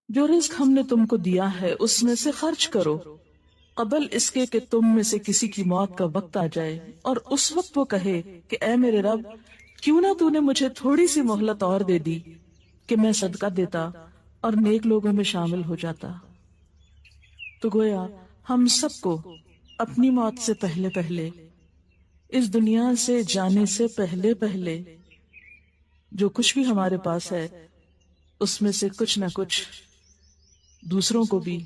جو رزق ہم نے تم کو دیا ہے اس میں سے خرچ کرو قبل اس کے کہ تم میں سے کسی کی موت کا وقت آ جائے، اور اس وقت وہ کہے کہ اے میرے رب، کیوں نہ تو نے مجھے تھوڑی سی مہلت اور دے دی کہ میں صدقہ دیتا اور نیک لوگوں میں شامل ہو جاتا۔ تو گویا ہم سب کو اپنی موت سے پہلے پہلے، اس دنیا سے جانے سے پہلے پہلے، جو کچھ بھی ہمارے پاس ہے اس میں سے کچھ نہ کچھ دوسروں کو بھی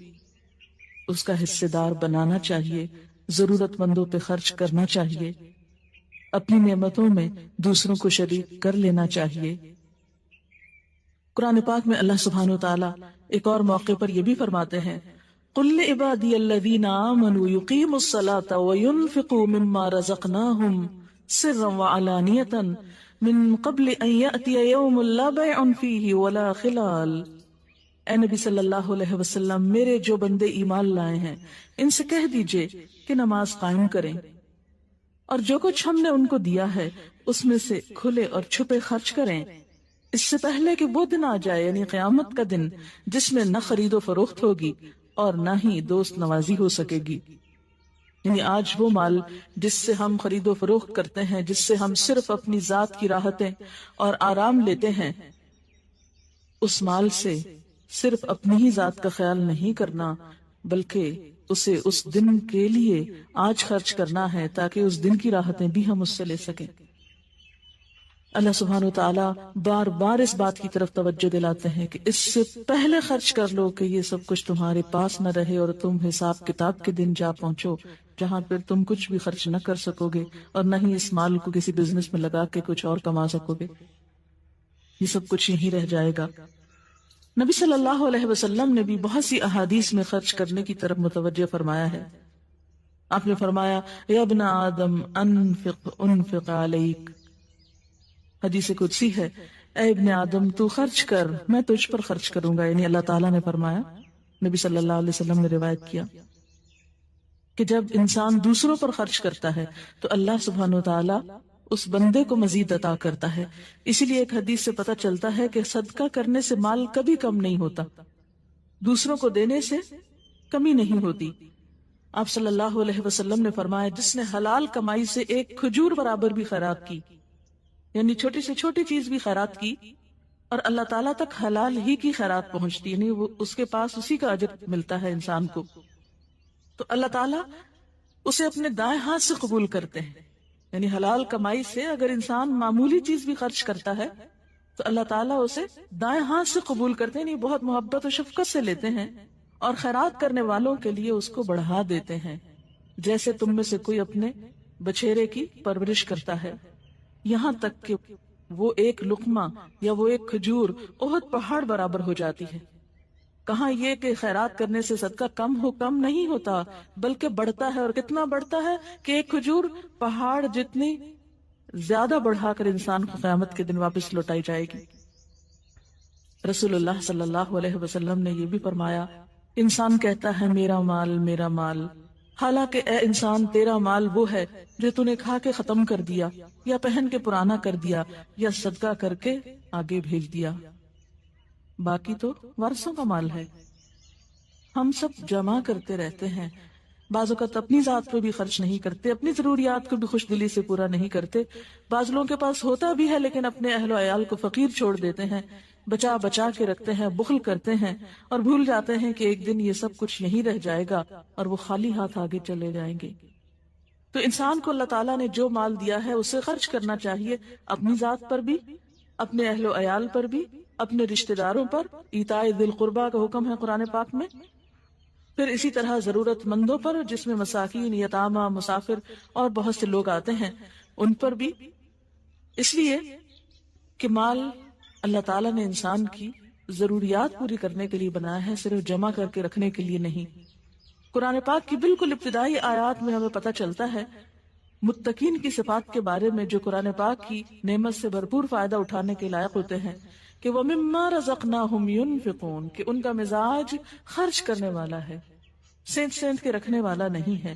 اس کا حصے دار بنانا چاہیے، ضرورت مندوں پہ خرچ کرنا چاہیے، اپنی نعمتوں میں دوسروں کو شریک کر لینا چاہیے۔ قرآن پاک میں اللہ سبحانہ وتعالی ایک اور موقع پر یہ بھی فرماتے ہیں، قُلْ لِعِبَادِيَ الَّذِينَ آمَنُوا يُقِيمُوا الصَّلَاةَ وَيُنْفِقُوا مِمَّا رَزَقْنَاهُمْ سِرًّا وَعَلَانِيَةً مِّن قَبْلِ أَن يَأْتِيَ يَوْمٌ لَا بَيْعٌ فِيهِ وَلَا خِلَالٌ۔ اے نبی صلی اللہ علیہ وسلم، میرے جو بندے ایمان لائے ہیں ان سے کہہ دیجئے کہ نماز قائم کریں، اور جو کچھ ہم نے ان کو دیا ہے اس میں سے کھلے اور چھپے خرچ کریں، اس سے پہلے کہ وہ دن آ جائے، یعنی قیامت کا دن، جس میں نہ خرید و فروخت ہوگی اور نہ ہی دوست نوازی ہو سکے گی۔ یعنی آج وہ مال جس سے ہم خرید و فروخت کرتے ہیں، جس سے ہم صرف اپنی ذات کی راحتیں اور آرام لیتے ہیں، اس مال سے صرف اپنی ہی ذات کا خیال نہیں کرنا، بلکہ اسے اس دن کے لیے آج خرچ کرنا ہے تاکہ اس دن کی راحتیں بھی ہم اس سے لے سکیں۔ اللہ سبحانہ وتعالیٰ بار بار اس بات کی طرف توجہ دلاتے ہیں کہ اس سے پہلے خرچ کر لو کہ یہ سب کچھ تمہارے پاس نہ رہے اور تم حساب کتاب کے دن جا پہنچو جہاں پھر تم کچھ بھی خرچ نہ کر سکو گے اور نہ ہی اس مال کو کسی بزنس میں لگا کے کچھ اور کما سکو گے، یہ سب کچھ یہیں رہ جائے گا۔ نبی صلی اللہ علیہ وسلم نے بھی بہت سی احادیث میں خرچ کرنے کی طرف متوجہ فرمایا ہے۔ آپ نے فرمایا، یا ابن آدم انفق انفق علیک، حدیث قدسی ہے، اے ابن آدم تو خرچ کر، میں تجھ پر خرچ کروں گا، یعنی اللہ تعالیٰ نے فرمایا، نبی صلی اللہ علیہ وسلم نے روایت کیا کہ جب انسان دوسروں پر خرچ کرتا ہے تو اللہ سبحانہ وتعالی اس بندے کو مزید عطا کرتا ہے۔ اسی لیے ایک حدیث سے پتہ چلتا ہے کہ صدقہ کرنے سے مال کبھی کم نہیں ہوتا، دوسروں کو دینے سے کمی نہیں ہوتی۔ آپ صلی اللہ علیہ وسلم نے فرمایا، جس نے حلال کمائی سے ایک کھجور برابر بھی خیرات کی، یعنی چھوٹی سے چھوٹی چیز بھی خیرات کی، اور اللہ تعالیٰ تک حلال ہی کی خیرات پہنچتی، یعنی وہ اس کے پاس اسی کا اجر ملتا ہے انسان کو، تو اللہ تعالیٰ اسے اپنے دائیں ہاتھ سے قبول کرتے ہیں۔ یعنی حلال کمائی سے اگر انسان معمولی چیز بھی خرچ کرتا ہے تو اللہ تعالیٰ اسے دائیں ہاتھ سے قبول کرتے ہیں، یعنی بہت محبت و شفقت سے لیتے ہیں، اور خیرات کرنے والوں کے لیے اس کو بڑھا دیتے ہیں، جیسے تم میں سے کوئی اپنے بچھیرے کی پرورش کرتا ہے، یہاں تک کہ وہ ایک لقمہ یا وہ ایک کھجور احد پہاڑ برابر ہو جاتی ہے۔ کہاں یہ کہ خیرات کرنے سے صدقہ کم نہیں ہوتا، بلکہ بڑھتا ہے، اور کتنا بڑھتا ہے کہ ایک کھجور پہاڑ جتنی زیادہ بڑھا کر انسان کو قیامت کے دن واپس لوٹائی جائے گی۔ رسول اللہ صلی اللہ علیہ وسلم نے یہ بھی فرمایا، انسان کہتا ہے میرا مال میرا مال، حالانکہ اے انسان تیرا مال وہ ہے جو تو نے کھا کے ختم کر دیا، یا پہن کے پرانا کر دیا، یا صدقہ کر کے آگے بھیج دیا، باقی تو وارثوں کا مال ہے۔ ہم سب جمع کرتے رہتے ہیں، بعض اوقات اپنی ذات پہ بھی خرچ نہیں کرتے، اپنی ضروریات کو بھی خوش دلی سے پورا نہیں کرتے، بعض لوگوں کے پاس ہوتا بھی ہے لیکن اپنے اہل و عیال کو فقیر چھوڑ دیتے ہیں، بچا بچا کے رکھتے ہیں، بخل کرتے ہیں، اور بھول جاتے ہیں کہ ایک دن یہ سب کچھ یہیں رہ جائے گا اور وہ خالی ہاتھ آگے چلے جائیں گے۔ تو انسان کو اللہ تعالیٰ نے جو مال دیا ہے اسے خرچ کرنا چاہیے، اپنی ذات پر بھی، اپنے اہل و عیال پر بھی، اپنے رشتہ داروں پر، ایتاء ذی القربیٰ کا حکم ہے قرآن پاک میں، پھر اسی طرح ضرورت مندوں پر، جس میں مساکین، یتامہ، مسافر اور بہت سے لوگ آتے ہیں، ان پر بھی، اس لیے کہ مال اللہ تعالیٰ نے انسان کی ضروریات پوری کرنے کے لیے بنایا ہے، صرف جمع کر کے رکھنے کے لیے نہیں۔ قرآن پاک کی بالکل ابتدائی آیات میں ہمیں پتہ چلتا ہے متقین کی صفات کے بارے میں، جو قرآن پاک کی نعمت سے بھرپور فائدہ اٹھانے کے لائق ہوتے ہیں، کہ وَمِمَّا رَزَقْنَاهُمْ يُنْفِقُونَ، کہ ان کا مزاج خرچ کرنے والا ہے، سینت سینت کے رکھنے والا نہیں ہے،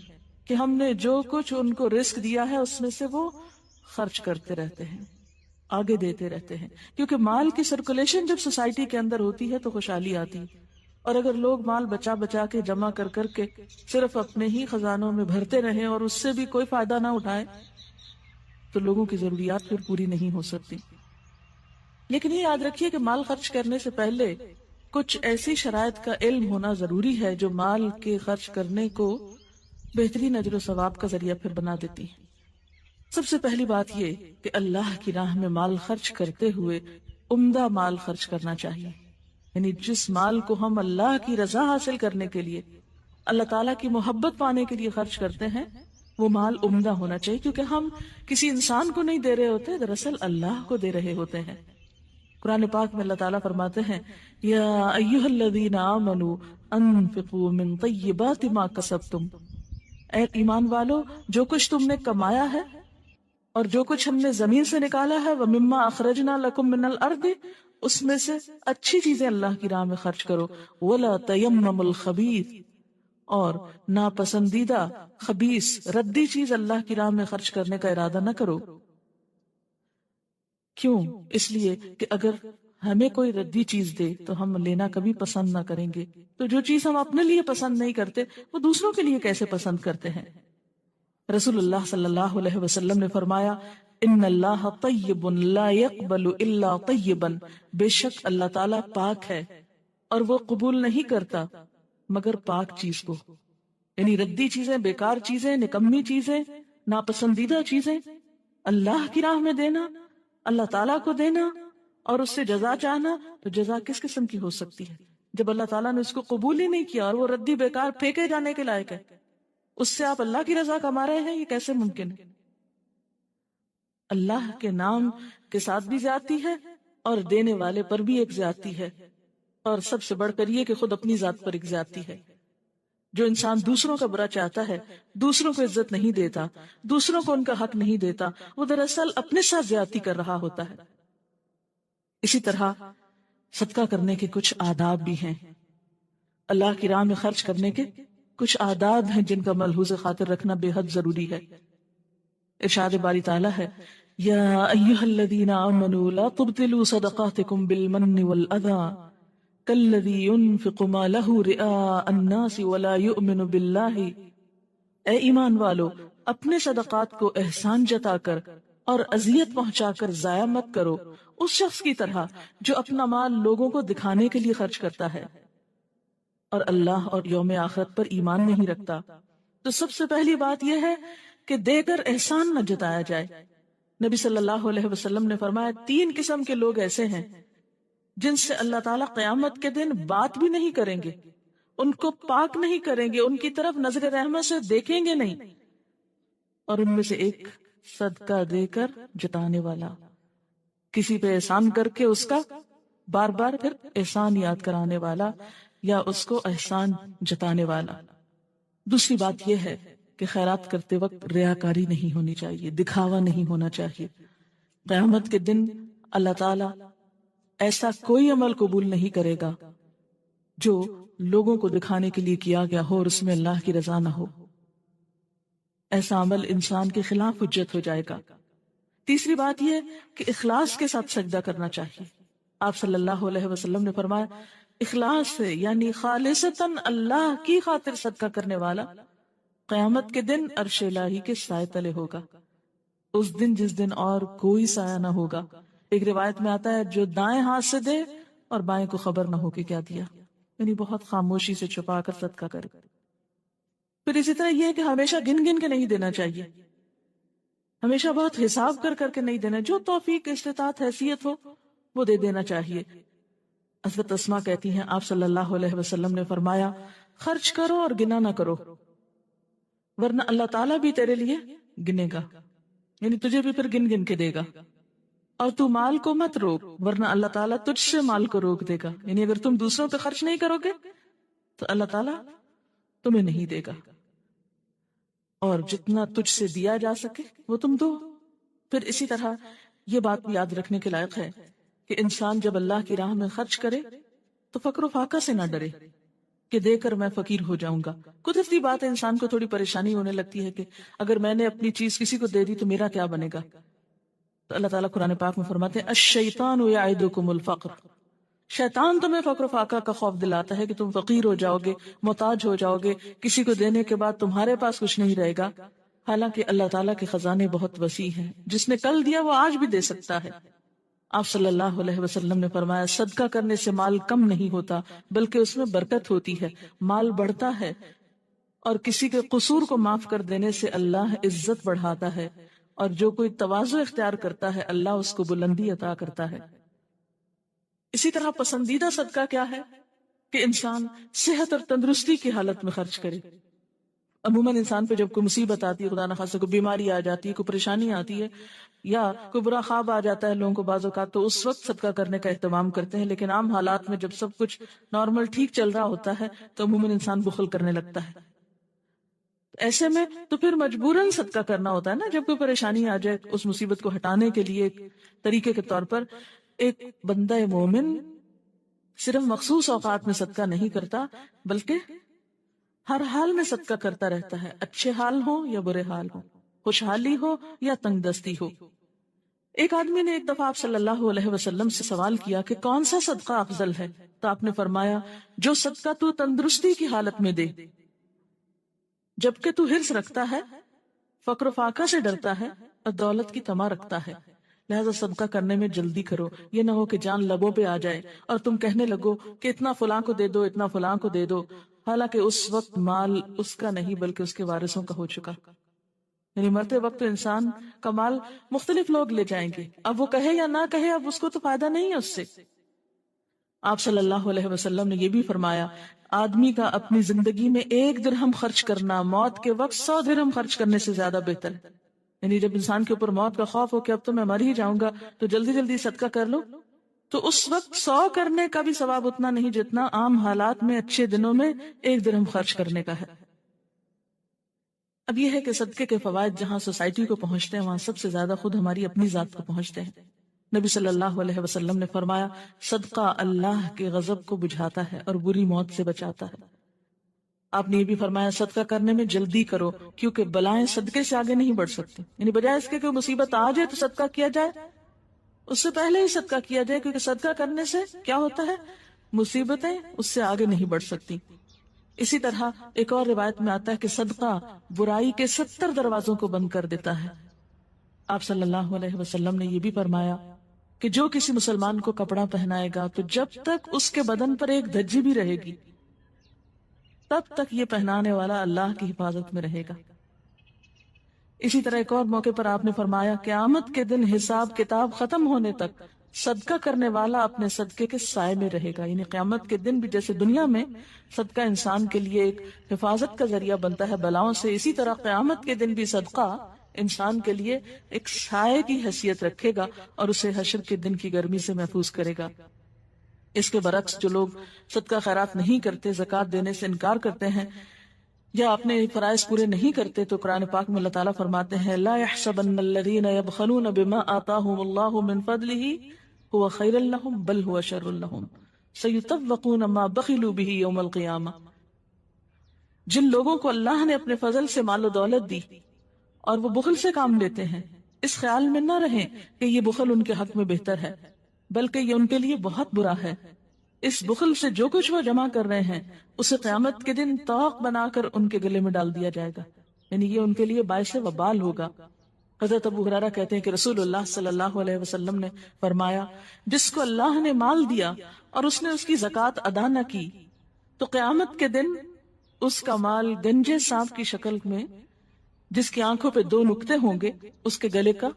کہ ہم نے جو کچھ ان کو رزق دیا ہے اس میں سے وہ خرچ کرتے رہتے ہیں، آگے دیتے رہتے ہیں، کیونکہ مال کی سرکولیشن جب سوسائٹی کے اندر ہوتی ہے تو خوشحالی آتی ہے، اور اگر لوگ مال بچا بچا کے جمع کر کر کے صرف اپنے ہی خزانوں میں بھرتے رہیں اور اس سے بھی کوئی فائدہ نہ اٹھائے تو لوگوں کی ضروریات پھر پوری نہیں ہو سکتی. لیکن یہ یاد رکھیے کہ مال خرچ کرنے سے پہلے کچھ ایسی شرائط کا علم ہونا ضروری ہے جو مال کے خرچ کرنے کو بہترین اجر و ثواب کا ذریعہ پھر بنا دیتی ہے. سب سے پہلی بات یہ کہ اللہ کی راہ میں مال خرچ کرتے ہوئے عمدہ مال خرچ کرنا چاہیے. یعنی جس مال کو ہم اللہ کی رضا حاصل کرنے کے لیے، اللہ تعالیٰ کی محبت پانے کے لیے خرچ کرتے ہیں، وہ مال عمدہ ہونا چاہیے، کیونکہ ہم کسی انسان کو نہیں دے رہے ہوتے، دراصل اللہ کو دے رہے ہوتے ہیں. قرآن پاک میں اللہ تعالیٰ فرماتے ہیں یا ایھا الذین آمنوا انفقوا من طیبات ما کسبتم، اے ایمان والو جو کچھ تم نے کمایا ہے اور جو کچھ ہم نے زمین سے نکالا ہے، ومما اخرجنا لکم من الارض، اس میں سے اچھی چیزیں اللہ کی راہ میں خرچ کرو. ولا تیمموا الخبیث، اور ناپسندیدہ خبیث ردی چیز اللہ کی راہ میں خرچ کرنے کا ارادہ نہ کرو. کیوں؟ اس لیے کہ اگر ہمیں کوئی ردی چیز دے تو ہم لینا کبھی پسند نہ کریں گے، تو جو چیز ہم اپنے لیے پسند نہیں کرتے وہ دوسروں کے لیے کیسے پسند کرتے ہیں. رسول اللہ صلی اللہ علیہ وسلم نے فرمایا ان اللہ طیب لا يقبل الا طیبا، بے شک اللہ تعالیٰ پاک ہے اور وہ قبول نہیں کرتا مگر پاک چیز کو. یعنی ردی چیزیں، بیکار چیزیں، نکمی چیزیں، ناپسندیدہ چیزیں اللہ کی راہ میں دینا، اللہ تعالیٰ کو دینا اور اس سے جزا چاہنا، تو جزا کس قسم کی ہو سکتی ہے جب اللہ تعالیٰ نے اس کو قبول ہی نہیں کیا اور وہ ردی بیکار پھینکے جانے کے لائق ہے. اس سے آپ اللہ کی رضا کما رہے ہیں، یہ کیسے ممکن ہے؟ اللہ کے نام کے ساتھ بھی زیادتی ہے اور دینے والے پر بھی ایک زیادتی ہے، اور سب سے بڑھ کر یہ کہ خود اپنی ذات پر ایک زیادتی ہے. جو انسان دوسروں کا برا چاہتا ہے، دوسروں کو عزت نہیں دیتا، دوسروں کو ان کا حق نہیں دیتا، وہ دراصل اپنے ساتھ زیادتی کر رہا ہوتا ہے. اسی طرح صدقہ کرنے کے کچھ آداب بھی ہیں، اللہ کی راہ میں خرچ کرنے کے کچھ آداب ہیں جن کا ملحوظ خاطر رکھنا بے حد ضروری ہے. ارشاد باری تعالیٰ ہے یا ایھا الذین آمنوا لا تبطلوا صدقاتکم بالمن والأذى کالذی ينفق مالہ رئاء الناس ولا یؤمن باللہ. اے ایمان والو، اپنے صدقات کو احسان جتا کر اور اذیت پہنچا کر ضائع مت کرو اس شخص کی طرح جو اپنا مال لوگوں کو دکھانے کے لیے خرچ کرتا ہے اور اللہ اور یوم آخرت پر ایمان نہیں رکھتا. تو سب سے پہلی بات یہ ہے کہ دے کر احسان نہ جتایا جائے. نبی صلی اللہ علیہ وسلم نے فرمایا 3 قسم کے لوگ ایسے ہیں جن سے اللہ تعالیٰ قیامت کے دن بات بھی نہیں کریں گے، ان کو پاک نہیں کریں گے، ان کی طرف نظر رحمت سے دیکھیں گے نہیں. اور ان میں سے ایک صدقہ دے کر جتانے والا، کسی پہ احسان کر کے اس کا بار بار پھر احسان یاد کرانے والا یا اس کو احسان جتانے والا. دوسری بات یہ ہے کہ خیرات کرتے وقت ریاکاری نہیں ہونی چاہیے، دکھاوا نہیں ہونا چاہیے. قیامت کے دن اللہ تعالیٰ ایسا کوئی عمل قبول نہیں کرے گا جو لوگوں کو دکھانے کے لیے کیا گیا ہو اور اس میں اللہ کی رضا نہ ہو. ایسا عمل انسان کے خلاف حجت ہو جائے گا. تیسری بات یہ کہ اخلاص کے ساتھ سجدہ کرنا چاہیے. آپ صلی اللہ علیہ وسلم نے فرمایا اخلاص سے یعنی خالصتاً اللہ کی خاطر صدقہ کرنے والا قیامت کے دن عرش الہی کے سائے تلے ہوگا، اس دن جس دن اور کوئی سایہ نہ ہوگا. ایک روایت میں آتا ہے جو دائیں ہاتھ سے دے اور بائیں کو خبر نہ ہو کہ کیا دیا، یعنی بہت خاموشی سے چھپا کر صدقہ کرے. پھر اسی طرح یہ کہ ہمیشہ گن گن کے نہیں دینا چاہیے، ہمیشہ بہت حساب کر کر کے نہیں دینا، جو توفیق استطاعت حیثیت ہو وہ دے دینا چاہیے. حضرت اسماء کہتی ہیں آپ صلی اللہ علیہ وسلم نے فرمایا خرچ کرو اور گنا نہ کرو ورنہ اللہ تعالیٰ بھی تیرے لیے گنے گا، یعنی تجھے بھی پھر گن گن کے دے گا. اور تو مال کو مت روک ورنہ اللہ تعالیٰ تجھ سے مال کو روک دے گا، یعنی اگر تم دوسروں پہ خرچ نہیں کرو گے تو اللہ تعالیٰ تمہیں نہیں دے گا، اور جتنا تجھ سے دیا جا سکے وہ تم دو. پھر اسی طرح یہ بات بھی یاد رکھنے کے لائق ہے کہ انسان جب اللہ کی راہ میں خرچ کرے تو فقر و فاقہ سے نہ ڈرے کہ دے کر میں فقیر ہو جاؤں گا. قدرتی بات ہے، انسان کو تھوڑی پریشانی ہونے لگتی ہے کہ اگر میں نے اپنی چیز کسی کو دے دی تو میرا کیا بنے گا. تو اللہ تعالیٰ قرآن پاک میں فرماتے ہیں الشیطان یعدکم الفقر، شیطان تمہیں فقر و فاقہ کا خوف دلاتا ہے کہ تم فقیر ہو جاؤ گے، محتاج ہو جاؤ گے، کسی کو دینے کے بعد تمہارے پاس کچھ نہیں رہے گا، حالانکہ اللہ تعالیٰ کے خزانے بہت وسیع ہیں، جس نے کل دیا وہ آج بھی دے سکتا ہے۔ آپ صلی اللہ علیہ وسلم نے فرمایا صدقہ کرنے سے مال کم نہیں ہوتا بلکہ اس میں برکت ہوتی ہے، مال بڑھتا ہے، اور کسی کے قصور کو معاف کر دینے سے اللہ عزت بڑھاتا ہے، اور جو کوئی تواضع اختیار کرتا ہے اللہ اس کو بلندی عطا کرتا ہے۔ اسی طرح پسندیدہ صدقہ کیا ہے کہ انسان صحت اور تندرستی کی حالت میں خرچ کرے۔ عموماً انسان پہ جب کوئی مصیبت آتی ہے، خدا نخواستہ کوئی بیماری آ جاتی ہے، کوئی پریشانی آتی ہے، یا کوئی برا خواب آ جاتا ہے لوگوں کو بعض اوقات، تو اس وقت صدقہ کرنے کا اہتمام کرتے ہیں، لیکن عام حالات میں جب سب کچھ نارمل ٹھیک چل رہا ہوتا ہے تو عموماً انسان بخل کرنے لگتا ہے۔ ایسے میں تو پھر مجبوراً صدقہ کرنا ہوتا ہے نا، جب کوئی پریشانی آ جائے اس مصیبت کو ہٹانے کے لیے ایک طریقے کے طور پر ایک بندہ مومن صرف مخصوص اوقات میں صدقہ نہیں کرتا بلکہ ہر حال میں صدقہ کرتا رہتا ہے، اچھے حال ہو یا برے حال ہو، خوشحالی ہو یا تنگ دستی ہو۔ ایک آدمی نے ایک دفعہ آپ صلی اللہ علیہ وسلم سے سوال کیا کہ کون سا صدقہ افضل ہے، تو آپ نے فرمایا جو صدقہ تو تندرستی کی حالت میں دے، جبکہ تو حرص رکھتا ہے، فقر و فاقہ سے ڈرتا ہے اور دولت کی طمع رکھتا ہے، لہذا صدقہ کرنے میں جلدی کرو، یہ نہ ہو کہ جان لبوں پہ آ جائے اور تم کہنے لگو کہ اتنا فلاں کو دے دو، اتنا فلاں کو دے دو، حالانکہ اس وقت مال اس کا نہیں بلکہ اس کے وارثوں کا ہو چکا۔ یعنی مرتے وقت انسان کا مال مختلف لوگ لے جائیں گے، اب وہ کہے یا نہ کہے اب اس کو تو فائدہ نہیں ہے اس سے۔ آپ صلی اللہ علیہ وسلم نے یہ بھی فرمایا آدمی کا اپنی زندگی میں 1 درہم خرچ کرنا موت کے وقت 100 درہم خرچ کرنے سے زیادہ بہتر ہے۔ یعنی جب انسان کے اوپر موت کا خوف ہو کہ اب تو میں مر ہی جاؤں گا تو جلدی جلدی صدقہ کر لو، تو اس وقت 100 کرنے کا بھی ثواب اتنا نہیں جتنا عام حالات میں اچھے دنوں میں 1 درہم خرچ کرنے کا ہے۔ اب یہ ہے کہ صدقے کے فوائد جہاں سوسائٹی کو پہنچتے ہیں وہاں سب سے زیادہ خود ہماری اپنی ذات کو پہنچتے ہیں۔ نبی صلی اللہ علیہ وسلم نے فرمایا صدقہ اللہ کے غضب کو بجھاتا ہے اور بری موت سے بچاتا ہے۔ آپ نے یہ بھی فرمایا صدقہ کرنے میں جلدی کرو کیونکہ بلائیں صدقے سے آگے نہیں بڑھ سکتی، یعنی بجائے اس کے کہ مصیبت آ جائے تو صدقہ کیا جائے، اس سے پہلے ہی صدقہ کیا جائے، کیونکہ صدقہ کرنے سے کیا ہوتا ہے، مصیبتیں اس سے آگے نہیں بڑھ سکتی۔ اسی طرح ایک اور روایت میں آتا ہے کہ صدقہ برائی کے 70 دروازوں کو بند کر دیتا ہے۔ آپ صلی اللہ علیہ وسلم نے یہ بھی فرمایا کہ جو کسی مسلمان کو کپڑا پہنائے گا تو جب تک اس کے بدن پر ایک دھجی بھی رہے گی تب تک یہ پہنانے والا اللہ کی حفاظت میں رہے گا۔ اسی طرح ایک اور موقع پر آپ نے فرمایا قیامت کے دن حساب کتاب ختم ہونے تک صدقہ کرنے والا اپنے صدقے کے سائے میں رہے گا۔ یعنی قیامت کے دن بھی جیسے دنیا میں صدقہ انسان کے لیے ایک حفاظت کا ذریعہ بنتا ہے بلاؤں سے، اسی طرح قیامت کے دن بھی صدقہ انسان کے لیے ایک سائے کی حیثیت رکھے گا اور اسے حشر کے دن کی گرمی سے محفوظ کرے گا۔ اس کے برعکس جو لوگ صدقہ خیرات نہیں کرتے، زکوٰۃ دینے سے انکار کرتے ہیں یا اپنے فرائض پورے نہیں کرتے، تو قرآن پاک میں اللہ تعالیٰ فرماتے ہیں لا يحسبن الذين يبخلون بما آتاهم الله من فضله هو خير لهم بل هو شر لهم سيطوقون ما بخلوا به يوم القيامة۔ جن لوگوں کو اللہ نے اپنے فضل سے مال و دولت دی اور وہ بخل سے کام لیتے ہیں، اس خیال میں نہ رہیں کہ یہ بخل ان کے حق میں بہتر ہے، بلکہ یہ ان کے لیے بہت برا ہے۔ اس بخل سے جو کچھ وہ جمع کر رہے ہیں اسے قیامت کے دن طوق بنا کر ان کے گلے میں ڈال دیا جائے گا، یعنی یہ ان کے لیے باعث وبال ہوگا۔ حضرت ابو ہریرہ کہتے ہیں کہ رسول اللہ صلی اللہ علیہ وسلم نے فرمایا جس کو اللہ نے مال دیا اور اس نے اس کی زکوٰۃ ادا نہ کی تو قیامت کے دن اس کا مال گنجے سانپ کی شکل میں جس کی آنکھوں پہ 2 نقطے ہوں گے اس کے گلے کا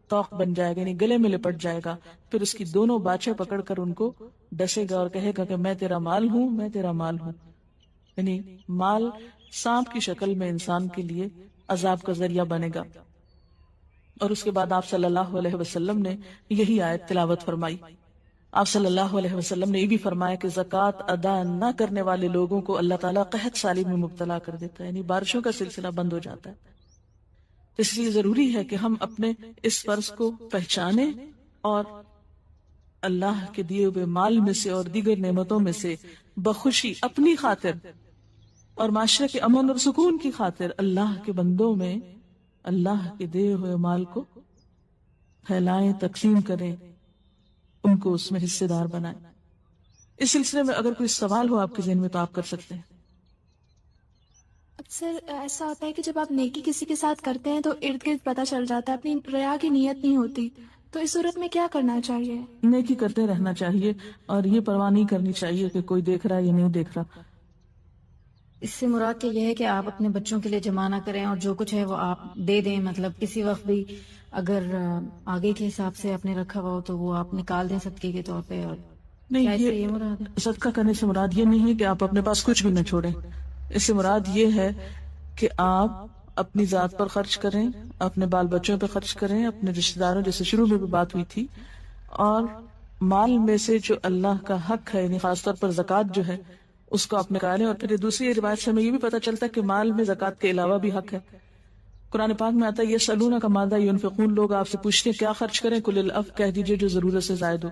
طوق بن جائے گا، یعنی گلے میں لپٹ جائے گا، پھر اس کی دونوں باچھیں پکڑ کر ان کو ڈسے گا اور کہے گا کہ میں تیرا مال ہوں، میں تیرا مال ہوں۔ یعنی مال سانپ کی شکل میں انسان کے لیے عذاب کا ذریعہ بنے گا۔ اور اس کے بعد آپ صلی اللہ علیہ وسلم نے یہی آیت تلاوت فرمائی۔ آپ صلی اللہ علیہ وسلم نے یہ بھی فرمایا کہ زکوٰۃ ادا نہ کرنے والے لوگوں کو اللہ تعالیٰ قحط سالی میں مبتلا کر دیتا ہے، یعنی بارشوں کا سلسلہ بند ہو جاتا ہے۔ اس لیے ضروری ہے کہ ہم اپنے اس فرض کو پہچانیں اور اللہ کے دیے ہوئے مال میں سے اور دیگر نعمتوں میں سے بخوشی اپنی خاطر اور معاشرے کے امن اور سکون کی خاطر اللہ کے بندوں میں اللہ کے دیے ہوئے مال کو پھیلائیں، تقسیم کریں، ان کو اس میں حصے دار بنائیں۔ اس سلسلے میں اگر کوئی سوال ہو آپ کے ذہن میں تو آپ کر سکتے ہیں۔ اکثر ایسا ہوتا ہے کہ جب آپ نیکی کسی کے ساتھ کرتے ہیں تو ارد گرد پتہ چل جاتا ہے، اپنی ریا کی نیت نہیں ہوتی، تو اس صورت میں کیا کرنا چاہیے؟ نیکی کرتے رہنا چاہیے اور یہ پرواہ نہیں کرنی چاہیے کہ کوئی دیکھ رہا ہے یا نہیں دیکھ رہا۔ اس سے مراد یہ ہے کہ آپ اپنے بچوں کے لیے جمع نہ کریں اور جو کچھ ہے وہ آپ دے دیں، مطلب کسی وقت بھی اگر آگے کے حساب سے آپ نے رکھا ہوا ہو تو وہ آپ نکال دیں صدقے کے طور پہ۔ اور نہیں، کیا اس سے یہ مراد ہے؟ صدقہ کرنے سے مراد یہ نہیں ہے کہ آپ اپنے پاس کچھ بھی نہ چھوڑیں، اس سے مراد یہ ہے کہ آپ اپنی ذات پر خرچ کریں، اپنے بال بچوں پہ خرچ کریں، اپنے رشتہ داروں، جیسے شروع میں بھی بات ہوئی تھی، اور مال میں سے جو اللہ کا حق ہے، یعنی خاص طور پر زکوٰۃ جو ہے اس کو آپ نکالیں۔ اور پھر دوسری روایت سے ہمیں یہ بھی پتہ چلتا ہے کہ مال میں زکوٰۃ کے علاوہ بھی حق ہے۔ قرآن پاک میں آتا ہے یسألونک ماذا ینفقون، لوگ آپ سے پوچھتے ہیں کیا خرچ کریں، قل العفو، کہہ دیجئے جو ضرورت سے زائد ہو۔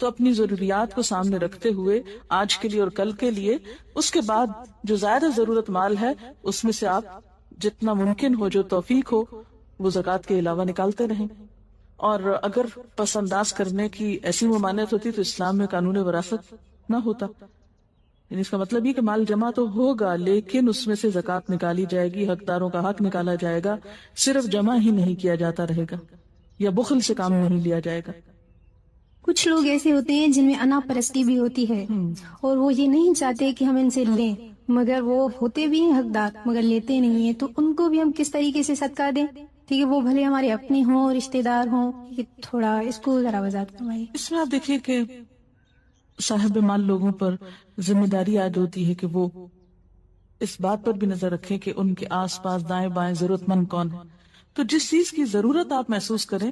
تو اپنی ضروریات کو سامنے رکھتے ہوئے آج کے لیے اور کل کے لیے، اس کے بعد جو زیادہ ضرورت مال ہے اس میں سے آپ جتنا ممکن ہو، جو توفیق ہو، وہ زکوٰۃ کے علاوہ نکالتے رہیں۔ اور اگر پس انداز کرنے کی ایسی ممانعت ہوتی تو اسلام میں قانون وراثت نہ ہوتا، یعنی اس کا مطلب یہ کہ مال جمع تو ہوگا لیکن اس میں سے زکوٰۃ نکالی جائے گی، حقداروں کا حق نکالا جائے گا، صرف جمع ہی نہیں کیا جاتا رہے گا یا بخل سے کام نہیں لیا جائے گا۔ کچھ لوگ ایسے ہوتے ہیں جن میں انا پرستی بھی ہوتی ہے اور وہ یہ نہیں چاہتے کہ ہم ان سے لیں، مگر وہ ہوتے بھی ہیں حقدار مگر لیتے نہیں ہیں، تو ان کو بھی ہم کس طریقے سے صدقہ دیں؟ ٹھیک ہے، وہ بھلے ہمارے اپنے ہوں، رشتہ دار ہوں، یہ تھوڑا اس کو ذرا وضاحت فرمائیے۔ اس میں آپ دیکھیے کہ صاحب مال لوگوں پر ذمہ داری عائد ہوتی ہے کہ وہ اس بات پر بھی نظر رکھیں کہ ان کے آس پاس دائیں بائیں ضرورت مند کون ہے۔ تو جس چیز کی ضرورت آپ محسوس کریں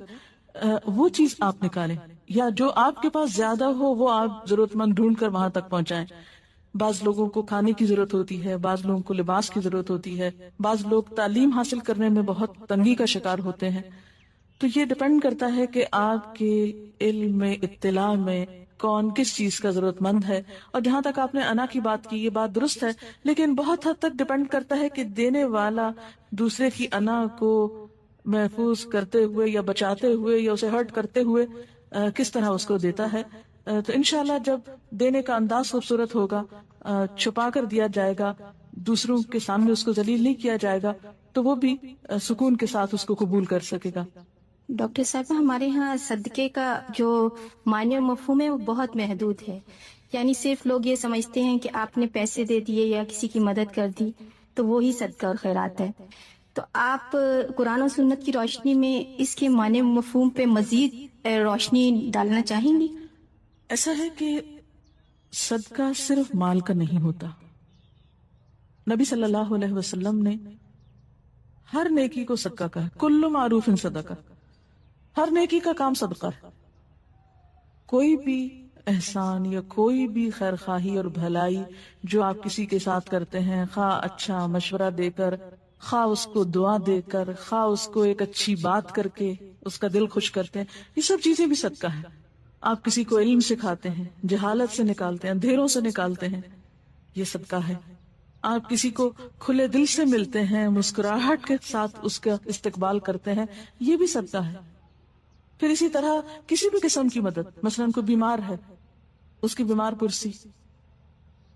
وہ چیز آپ نکالیں، یا جو آپ کے پاس زیادہ ہو وہ آپ ضرورت مند ڈھونڈ کر وہاں تک پہنچائیں۔ بعض لوگوں کو کھانے کی ضرورت ہوتی ہے، بعض لوگوں کو لباس کی ضرورت ہوتی ہے، بعض لوگ تعلیم حاصل کرنے میں بہت تنگی کا شکار ہوتے ہیں۔ تو یہ ڈپینڈ کرتا ہے کہ آپ کے علم میں، اطلاع میں کون کس چیز کا ضرورت مند ہے۔ اور جہاں تک آپ نے انا کی بات کی، یہ بات درست ہے، لیکن بہت حد تک ڈپینڈ کرتا ہے کہ دینے والا دوسرے کی انا کو محفوظ کرتے ہوئے یا بچاتے ہوئے یا اسے ہرٹ کرتے ہوئے کس طرح اس کو دیتا ہے۔ تو انشاءاللہ جب دینے کا انداز خوبصورت ہوگا، چھپا کر دیا جائے گا، دوسروں کے سامنے اس کو ذلیل نہیں کیا جائے گا، تو وہ بھی سکون کے ساتھ اس کو قبول کر سکے گا۔ ڈاکٹر صاحب، ہمارے ہاں صدقے کا جو معنی اور مفہوم ہے وہ بہت محدود ہے، یعنی صرف لوگ یہ سمجھتے ہیں کہ آپ نے پیسے دے دیے یا کسی کی مدد کر دی تو وہی صدقہ اور خیرات ہے۔ تو آپ قرآن و سنت کی روشنی میں اس کے معنی و مفہوم پہ مزید روشنی ڈالنا چاہیں گی؟ ایسا ہے کہ صدقہ صرف مال کا نہیں ہوتا۔ نبی صلی اللہ علیہ وسلم نے ہر نیکی کو صدقہ کہا، کل معروف صدقہ، ہر نیکی کا کام صدقہ ہے۔ کوئی بھی احسان یا کوئی بھی خیر خواہی اور بھلائی جو آپ کسی کے ساتھ کرتے ہیں، خواہ اچھا مشورہ دے کر، خواہ اس کو دعا دے کر، خواہ اس کو ایک اچھی بات کر کے اس کا دل خوش کرتے ہیں، یہ سب چیزیں بھی صدقہ ہے۔ آپ کسی کو علم سکھاتے ہیں، جہالت سے نکالتے ہیں، اندھیروں سے نکالتے ہیں، یہ صدقہ ہے۔ آپ کسی کو کھلے دل سے ملتے ہیں، مسکراہٹ کے ساتھ اس کا استقبال کرتے ہیں، یہ بھی صدقہ ہے۔ پھر اسی طرح کسی بھی قسم کی مدد، مثلا کوئی بیمار ہے، اس کی بیمار پرسی،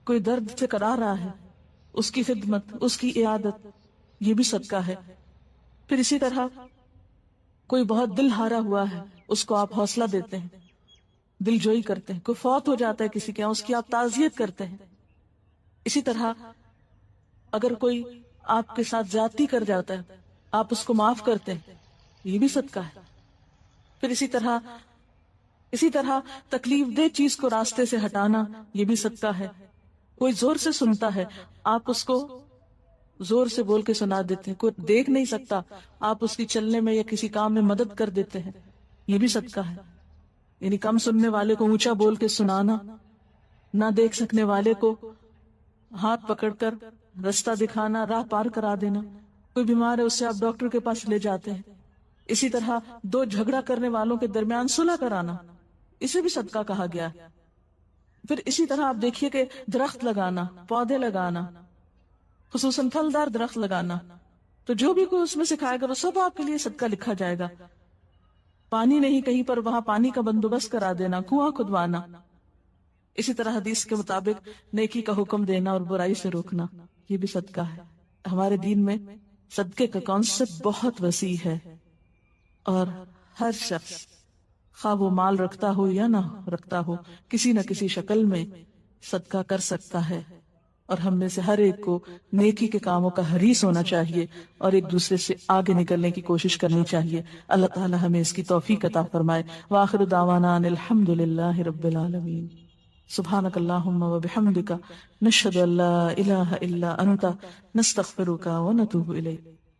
کوئی درد سے کرا رہا ہے، اس کی خدمت، اس کی عیادت، یہ بھی صدقہ ہے۔ پھر اسی طرح کوئی بہت دل ہارا ہوا ہے، اس کو آپ حوصلہ دیتے ہیں، دل جوئی کرتے ہیں۔ کوئی فوت ہو جاتا ہے کسی کے یہاں، اس کی آپ تعزیت کرتے ہیں۔ اسی طرح اگر کوئی آپ کے ساتھ زیادتی کر جاتا ہے، آپ اس کو معاف کرتے ہیں، یہ بھی صدقہ ہے۔ پھر اسی طرح تکلیف دہ چیز کو راستے سے ہٹانا، یہ بھی صدقہ ہے۔ کوئی زور سے سنتا ہے، آپ اس کو زور سے بول کے سنا دیتے ہیں۔ کوئی دیکھ نہیں سکتا، آپ اس کی چلنے میں یا کسی کام میں مدد کر دیتے ہیں، یہ بھی صدقہ ہے۔ یعنی کم سننے والے کو اونچا بول کے سنانا، نہ دیکھ سکنے والے کو ہاتھ پکڑ کر رستہ دکھانا، راہ پار کرا دینا۔ کوئی بیمار ہے، اس سے آپ ڈاکٹر کے پاس لے جاتے ہیں۔ اسی طرح دو جھگڑا کرنے والوں کے درمیان صلح کرانا، اسے بھی صدقہ کہا گیا ہے۔ پھر اسی طرح آپ دیکھیے کہ درخت لگانا، پودے لگانا، خصوصاً پھلدار درخت لگانا، تو جو بھی کوئی اس میں سکھائے گا وہ سب آپ کے لیے صدقہ لکھا جائے گا۔ پانی نہیں کہیں پر وہاں پانی کا بندوبست کرا دینا، کنواں کھدوانا، اسی طرح حدیث کے مطابق نیکی کا حکم دینا اور برائی سے روکنا یہ بھی صدقہ ہے. ہمارے دین میں صدقے کا کانسیپٹ بہت وسیع ہے اور ہر شخص خواہ وہ مال رکھتا ہو یا نہ رکھتا ہو کسی نہ کسی شکل میں صدقہ کر سکتا ہے. اور ہم میں سے ہر ایک کو نیکی کے کاموں کا حریص ہونا چاہیے اور ایک دوسرے سے آگے نکلنے کی کوشش کرنی چاہیے. اللہ تعالی ہمیں اس کی توفیق عطا فرمائے. وآخر دعوانا ان الحمد للہ رب العالمین. سبحانک اللہم و بحمدک نشہد ان لا الہ الا انت نستغفرک و نتوب الیک.